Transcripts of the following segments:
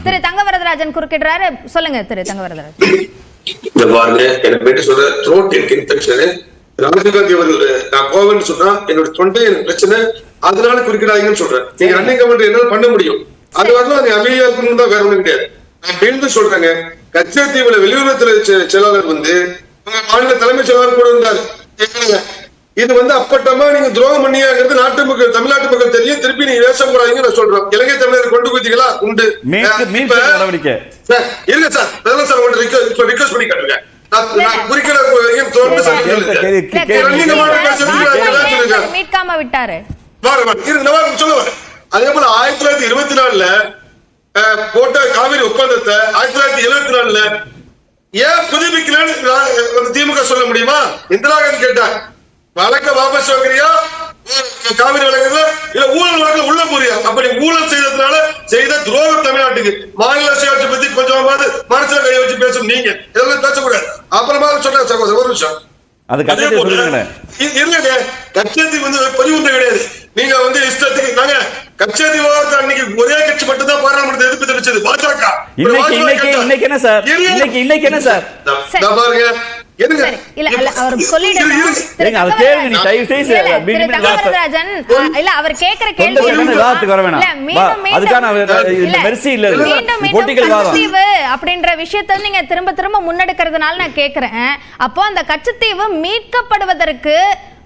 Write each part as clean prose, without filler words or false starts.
திரு தங்கவரதராஜன் குறுக்கிடுறாரு. சொல்லுங்க திரு தங்கவரதராஜன். இந்த பாருங்க, எனக்கு சொல்ற த்ரோட் இன்ஃபெக்ஷன், ராஜீவ்காந்தி அவர்கள் நான் கோவன்னு சொன்னா என்னோட தொண்டை எனக்கு பிரச்சனை, அதனால குறுக்கிடாதீங்கன்னு சொல்றேன். நீங்க ரன்னிங் கமெண்ட் என்னால பண்ண முடியும், அது வரலாம். அது அமைதியா இருக்கணும் தான், வேற ஒண்ணு கிடையாது. நான் மீண்டும் சொல்றேங்க, கச்சத்தீவுல வெளியுறவுத்துறை செயலாளர் வந்து மாநில தலைமைச் செயலாளர் கூட இருந்தாரு. இது அப்பட்டமா நீங்க துரோகம் பண்ணியாங்கிறது நாட்டு மக்கள், தமிழ்நாட்டு மக்கள் தெரியும். திருப்பி நீங்க வேஷம் போடாதீங்க நான் சொல்றேன். இலங்கை தமிழர் கொண்டு போய்த்தீங்களா உண்டு இருங்க சார். பிரதமர் சார் உங்கள்கிட்ட ரிக்வெஸ்ட் பண்ணி காட்டுங்க. மீட்காம விட்டாரு. அதே போல 1924 போட்ட காவிரி ஒப்பந்தத்தை 1974 ஏன் புதுப்பிக்கலன்னு திமுக சொல்ல முடியுமா? இந்திரா காந்தி கேட்டார், வழக்க வாபஸ் வாங்குறியா, காவிரி வழங்குறதா இல்ல ஊழல் வழக்கு உள்ள போறியா? அப்படி ஊழல் செய்ததுனால செய்த துரோகம் தமிழ்நாட்டுக்கு. மாநில சுயாட்சி பத்தி கொஞ்சமாவது மனசுல கையை வச்சு பேசும் நீங்க, இதெல்லாம் பேசக்கூடாது. அப்புறமா சொன்ன சகோதரர் ஒரு நிமிஷம், இல்லங்க கச்சத்தீவு பதிவுண்டு கிடையாது. நீங்க இஷ்டத்துக்கு நாங்க கச்சத்தீவு விவகாரத்தை அன்னைக்கு ஒரே கட்சி மட்டும் தான் பாராளுமன்றத்தை எதிர்ப்பு தெரிவிச்சது, பாஜக. இன்னைக்கு என்ன சார்? இன்னைக்கு என்ன சார்? பாருங்க, அப்படின்ற விஷயத்தை நீங்க திரும்ப திரும்ப முன்னெடுக்கிறதுனால நான் கேக்குறேன். அப்போ அந்த கச்சத்தீவு மீட்கப்படுவதற்கு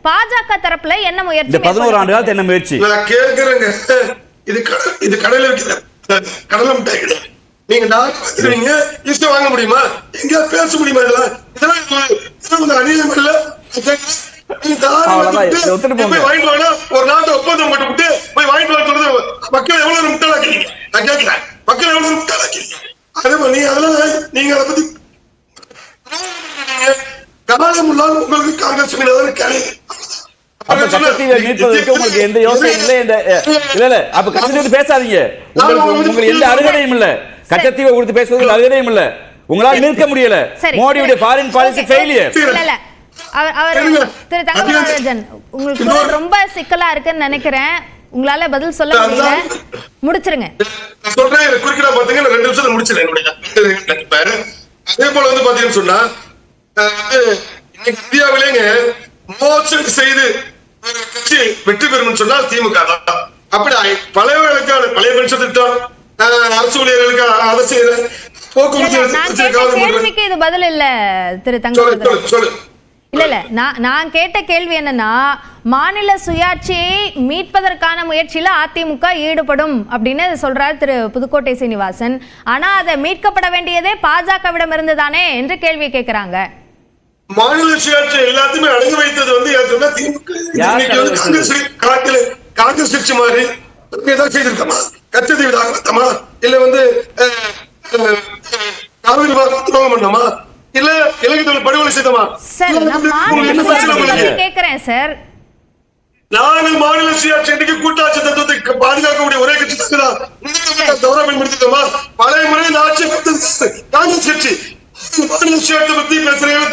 பாஜக தரப்புல என்ன முயற்சி? 11 ஆண்டு காலத்து என்ன முயற்சி? நான் கேக்குறேங்க, இது கடல வைக்கிற கடலை மிட்டாய் கிடையாது. நீங்க நாங்க லிஸ்ட் வாங்க முடியுமா? எங்க பேச முடியுமா? இதெல்லாம் அநியாயம் இல்ல. வாங்கிட்டு வாங்க, ஒரு நாட்டு ஒப்பந்தம் போட்டு விட்டு போய் வாங்கிட்டு வர சொல்றது மக்கள் எவ்வளவு முட்டாளாக்கிறீங்க? நான் கேட்கிறேன், மக்கள் எவ்வளவு முட்டாளாக்கிறீங்க? அதே மாதிரி நீங்க அதை பத்தி காலம் இல்லாம உங்களுக்கு காங்கிரஸ் கேள்வி உங்களுக்கு எந்த யோசனையும் இல்ல. அப்ப கச்சத்தீவு பேசாதீங்க, உங்களுக்கு எந்த அருகதையும் இல்ல. கச்சத்தீவை குறித்து பேசுவதில் அருகதையும் இல்ல. உங்களால் நிற்க முடியல. மோடியுடைய ஃபாரின் பாலிசி ஃபெயிலியர். திரு தங்கவரதராஜன், உங்களுக்கு ரொம்ப சிக்கலா இருக்குன்னு நினைக்கிறேன். உங்களால பதில் சொல்ல முடியல, முடிச்சிருங்க. சொல்றேன், குறுக்கிட பாத்தீங்கன்னா 2 நிமிஷத்துல முடிச்சிருக்கேன். அதே போல பாத்தீங்கன்னு சொன்னா இந்தியாவிலேங்க மோசடி செய்து கட்சி வெற்றி பெறும் சொன்னால் திமுக தான். அப்படி பழையவர்களுக்கான பழைய பென்ஷன் திட்டம், அரசு ஊழியர்களுக்கு அரசியல் போக்குவரத்து இது பதில் இல்ல திரு தங்கவரதராஜன். இல்ல நான் கேட்ட கேள்வி என்னன்னா, மாநில சுயாட்சியை மீட்பதற்கான முயற்சியில அதிமுக ஈடுபடும் அப்படின்னு சொல்றாரு திரு புதுக்கோட்டை சீனிவாசன். ஆனா அதை மீட்கப்பட வேண்டியதே பாஜகவிடம் இருந்து தானே என்று கேள்வி கேட்கிறாங்க. மாநில சுயாட்சி எல்லாத்தையுமே அடங்கி வைத்தது காங்கிரஸ் கட்சி மாதிரி ஏதாவது செய்திருக்கமா? கச்சத்தீவு ஆகத்தமா இல்ல காவிரி துரோகம் பண்ணமா இல்ல இலங்கை தமிழ் படுகொலை செய்தமா? கேக்குறேன் சார், நாங்கள் மாநில சுயாட்சி அன்றைக்கு கூட்டாட்சி தத்துவத்தை பாதுகாக்கக்கூடிய ஒரே கட்சி தான். தவறா பயன்படுத்திட்டோமா? பழைய முறையில் ஆட்சி காங்கிரஸ் கட்சி மாநில சுயாட்சி பத்தி பேசுறேன்.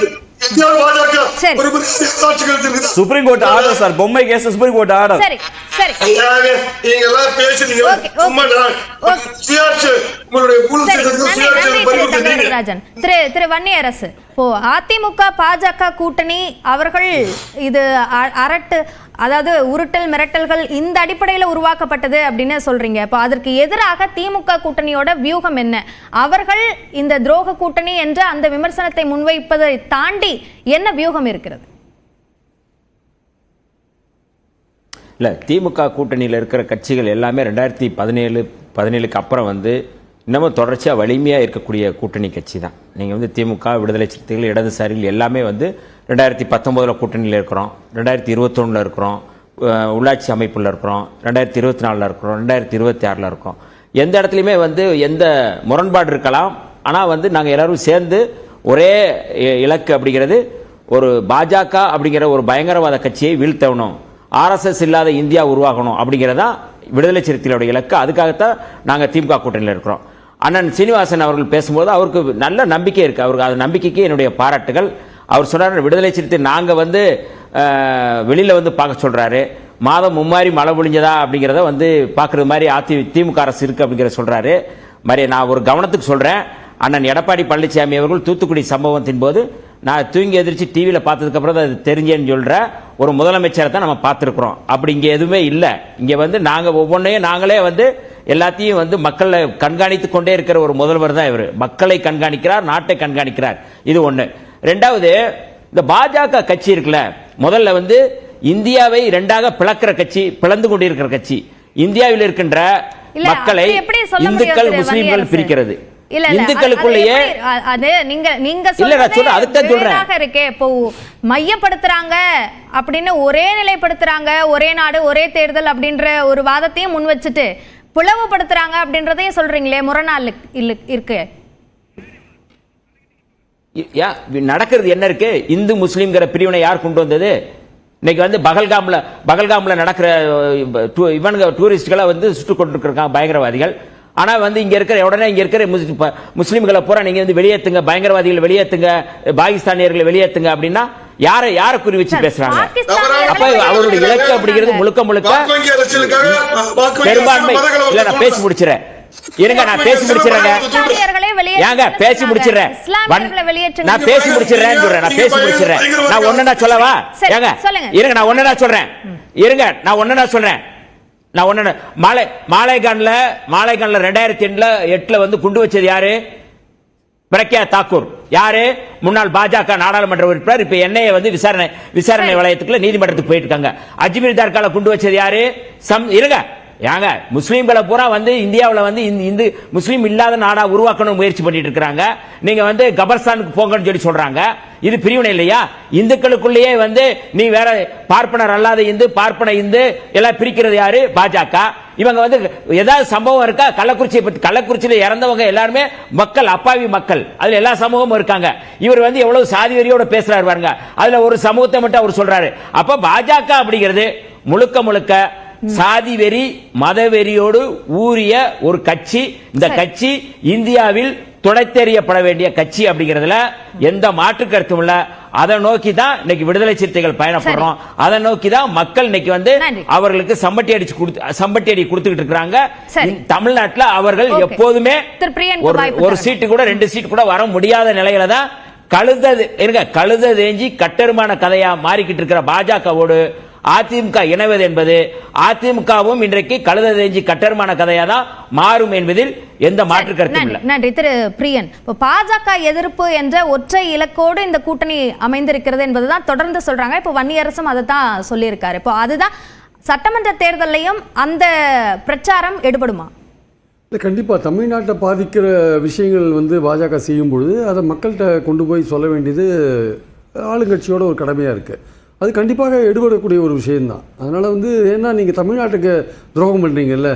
சுப்ரீம் கோர்ட் ஆர்டர் சார், பொம்மை கேஸ் சுப்ரீம் கோர்ட் ஆர்டர். சரி சரி, நீங்க எல்லாம் பேசுறீங்க சும்மா திரு வன்னியரசு, அதிமுக பாஜக கூட்டணி அவர்கள் இது அதாவது உருட்டல் மிரட்டல்கள் இந்த அடிப்படையில உருவாக்கப்பட்டது அப்படின்னு சொல்றீங்க. இப்போ அதற்கு எதிராக திமுக கூட்டணியோட வியூகம் என்ன? அவர்கள் இந்த துரோக கூட்டணி என்ற அந்த விமர்சனத்தை முன்வைப்பதை தாண்டி என்ன வியூகம் இருக்கிறது? இல்லை, திமுக கூட்டணியில் இருக்கிற கட்சிகள் எல்லாமே 2017 அப்புறம் இன்னமும் தொடர்ச்சியாக வலிமையாக இருக்கக்கூடிய கூட்டணி கட்சி தான். நீங்கள் திமுக, விடுதலை சிறுத்தைகள், இடதுசாரிகள் எல்லாமே 2019 கூட்டணியில் இருக்கிறோம், 2021 இருக்கிறோம், உள்ளாட்சி அமைப்பில் இருக்கிறோம், 2024 இருக்கிறோம், 2026 இருக்கோம். எந்த இடத்துலையுமே எந்த முரண்பாடு இருக்கலாம். ஆனால் நாங்கள் எல்லாரும் சேர்ந்து ஒரே இலக்கு அப்படிங்கிறது ஒரு பாஜக அப்படிங்கிற ஒரு பயங்கரவாத கட்சியை வீழ்த்தணும், ஆர்எஸ்எஸ் இல்லாத இந்தியா உருவாகணும் அப்படிங்கிறதான் விடுதலை சிறுத்தைகளுடைய இலக்கு. அதுக்காகத்தான் நாங்கள் திமுக கூட்டணியில் இருக்கிறோம். அண்ணன் சீனிவாசன் அவர்கள் பேசும்போது அவருக்கு நல்ல நம்பிக்கை இருக்குது. அவருக்கு அந்த நம்பிக்கைக்கு என்னுடைய பாராட்டுகள். அவர் சொன்னார், விடுதலை சிறுத்தை நாங்கள் வெளியில் பார்க்க சொல்கிறாரு, மாதம் மும்மாரி மழை பொழிஞ்சதா அப்படிங்கிறத பார்க்குறது மாதிரி திமுக அரசு இருக்குது அப்படிங்கிறத சொல்கிறாரு. நான் ஒரு கவனத்துக்கு சொல்றேன். அண்ணன் எடப்பாடி பழனிசாமி அவர்கள் தூத்துக்குடி சம்பவத்தின் போது நான் தூங்கி எதிர்த்து டிவியில் பார்த்ததுக்கு அப்புறம் அது தெரிஞ்சேன்னு சொல்ற ஒரு முதலமைச்சரை தான் நம்ம பார்த்துருக்கிறோம். அப்படி இங்கே எதுவுமே இல்லை. இங்கே வந்து நாங்கள் ஒவ்வொன்றையும் நாங்களே வந்து எல்லாத்தையும் வந்து மக்களை கண்காணித்து கொண்டே இருக்கிற ஒரு முதல்வர் தான் இவர். மக்களை கண்காணிக்கிறார், நாட்டை கண்காணிக்கிறார். இது ஒன்று. ரெண்டாவது, இந்த பாஜக கட்சி இருக்குல்ல, முதல்ல வந்து இந்தியாவை இரண்டாக பிளக்கிற கட்சி, பிளந்து கொண்டிருக்கிற கட்சி. இந்தியாவில் இருக்கின்ற மக்களை இந்துக்கள் முஸ்லீம்கள் பிரிக்கிறது. இந்துக்களுக்குள்ளேயே இருக்கே இப்போ மையப்படுத்துறாங்க அப்படின்னு ஒரே நிலைப்படுத்துறாங்க, ஒரே நாடு ஒரே தேர்தல் அப்படின்ற ஒரு வாதத்தையும் முன் வச்சுட்டு பிளவுபடுத்துறாங்க அப்படின்றதையும் சொல்றீங்களே, முரணால் இருக்கு. நடக்கிறது என்ன இருக்கு? இந்து முஸ்லீம்ங்கிற பிரிவினை யார் கொண்டு வந்தது? இன்னைக்கு வந்து பகல்காம்ல நடக்கிற இவனுங்க டூரிஸ்ட்களை வந்து சுட்டு கொண்டிருக்காங்க பயங்கரவாதிகள். ஆனா வந்து இங்க இருக்கிற உடனே இங்க இருக்கிற முஸ்லீம்களை பூரா நீங்க வந்து வெளியேத்துங்க, பயங்கரவாதிகளை வெளியேத்துங்க, பாகிஸ்தானியர்களை வெளியேத்துங்க அப்படின்னா யாரை குறி வச்சு பேசுறாங்க? அப்ப அவருடைய இலக்கு அப்படிங்கிறது முழுக்க முழுக்க பெரும்பான்மை. இல்ல நான் பேசி முடிச்சிடறேன், இருங்க, நான் பேசி முடிச்சிடறேங்க, ஏங்க பேசி முடிச்சிடறேன், நான் பேசி முடிச்சிடறேன் சொல்றேன், நான் பேசி முடிச்சிடறேன். நான் ஒன்னு சொல்லவா? ஏங்க இருங்க, நான் ஒன்னு சொல்றேன், இருங்க, நான் ஒன்னு சொல்றேன். நான் ஒன்னு மாலைகான்ல 2008 வந்து குண்டு வச்சது யாரு? பிரக்யா தாக்கூர். யாரு? முன்னாள் பாஜக நாடாளுமன்ற உறுப்பினர். இப்ப என்ஐஏ வந்து விசாரணை வளையத்துக்குள்ள நீதிமன்றத்துக்கு போயிட்டு இருக்காங்க. அஜ்மீர் தர்கால குண்டு வச்சது யாரு? இருங்க, ஏங்க முஸ்லீம்களை பூரா வந்து இந்தியாவில் வந்து இந்து முஸ்லீம் இல்லாத நாடா உருவாக்கணும் முயற்சி பண்ணிட்டு இருக்காங்க. நீங்க வந்து கபர்ஸ்தானுக்கு போங்கன்னு சொல்லி சொல்றாங்க. இது பிரிவினை இல்லையா? இந்துக்களுக்குள்ளேயே வந்து நீ வேற பார்ப்பனர் அல்லாத இந்து, பார்ப்பன இந்து எல்லாம் பிரிக்கிறது யாரு? பாஜக. இவங்க வந்து ஏதாவது சம்பவம் இருக்கா? கள்ளக்குறிச்சியில இறந்தவங்க எல்லாருமே மக்கள், அப்பாவி மக்கள், அதுல எல்லா சமூகமும் இருக்காங்க. இவர் வந்து எவ்வளவு சாதி வெறியோட பேசுறாரு பாருங்க. அதுல ஒரு சமூகத்தை மட்டும் அவர் சொல்றாரு. அப்ப பாஜக அப்படிங்கிறது முழுக்க முழுக்க சாதி வெறி, மதவெறியோடு ஊறிய ஒரு கட்சி. இந்த கட்சி இந்தியாவில் துடைத்தெறியப்பட வேண்டிய கட்சி அப்படிங்கிறதுல எந்த மாற்று கருத்தும் இல்ல. அதை நோக்கி தான் இன்னைக்கு விடுதலை சிறுத்தைகள் பயணப்படுறோம். அதை நோக்கி தான் மக்கள் இன்னைக்கு வந்து அவர்களுக்கு சம்பட்டி அடி கொடுத்துக்கிட்டு இருக்காங்க. தமிழ்நாட்டில் அவர்கள் எப்போதுமே ஒரு சீட்டு கூட 2 சீட்டு கூட வர முடியாத நிலையில தான் கழுத தேஞ்சி கட்டெருமான கதையா மாறிக்கிட்டு இருக்கிற பாஜகவோடு அதிமுக இணைவது என்பது அதிமுகவும் இன்றைக்கு கழுத தேஞ்சி கட்டெருமான கதையா தான் மாறும் என்பதில் எந்த மாற்று கருத்தும் இல்லை. நன்றி திரு பிரியன். பாஜக எதிர்ப்பு என்ற ஒற்றை இலக்கோடு இந்த கூட்டணி அமைந்திருக்கிறது என்பதுதான் தொடர்ந்து சொல்றாங்க. இப்போ வன்னியரசும் அதை தான் சொல்லியிருக்காரு. இப்போ அதுதான் சட்டமன்ற தேர்தலையும் அந்த பிரச்சாரம் எடுபடுமா? கண்டிப்பா தமிழ்நாட்டை பாதிக்கிற விஷயங்கள் வந்து பாஜக செய்யும் பொழுது அதை மக்கள்கிட்ட கொண்டு போய் சொல்ல வேண்டியது ஆளுங்கட்சியோட ஒரு கடமையா இருக்கு. அது கண்டிப்பாக எடுபடக்கூடிய ஒரு விஷயம்தான். அதனால் வந்து ஏன்னா நீங்கள் தமிழ்நாட்டுக்கு துரோகம் பண்ணுறீங்கல்ல,